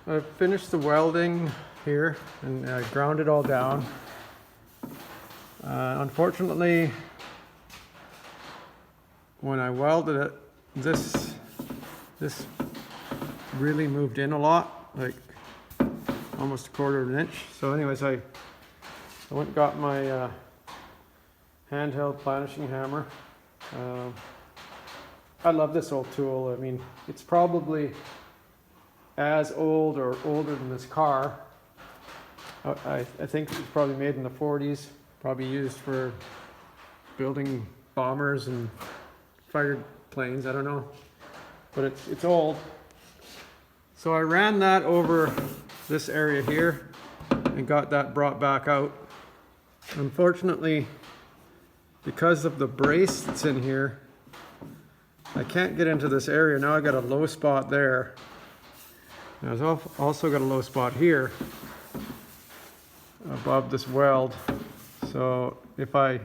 I've finished the welding here and I ground it all down. Unfortunately, when I welded it, this really moved in a lot, like almost 1/4 of an inch. So anyways, I went and got my handheld planishing hammer. I love this old tool. I mean, it's probably as old or older than this car. I think it's probably made in the 40s, probably used for building bombers and fighter planes, I don't know. But it's old. So I ran that over this area here and got that brought back out. Unfortunately, because of the brace that's in here, I can't get into this area. Now I got a low spot there. And I've also got a low spot here above this weld. So if I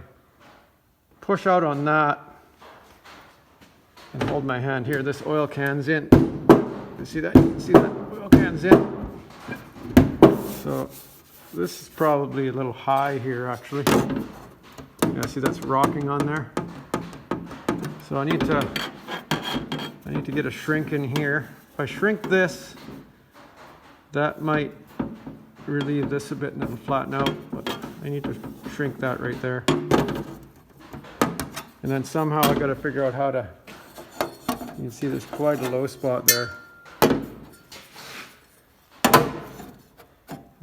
push out on that and hold my hand here, this oil can's in. You see that? You see that oil can's in? So this is probably a little high here actually. Yeah, see that's rocking on there. So I need to get a shrink in here. If I shrink this, that might relieve this a bit and it'll flatten out, but I need to shrink that right there. And then somehow I got to figure out how to, you can see there's quite a low spot there. I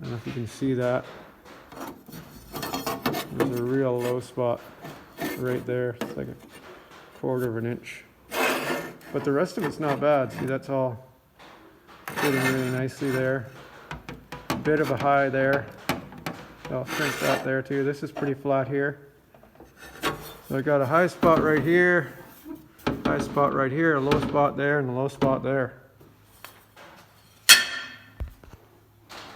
don't know if you can see that. There's a real low spot right there. It's like 1/4 of an inch. But the rest of it's not bad. See, that's all fitting really nicely there. A bit of a high there. I'll shrink that there too. This is pretty flat here. So I got a high spot right here, high spot right here, a low spot there, and a low spot there.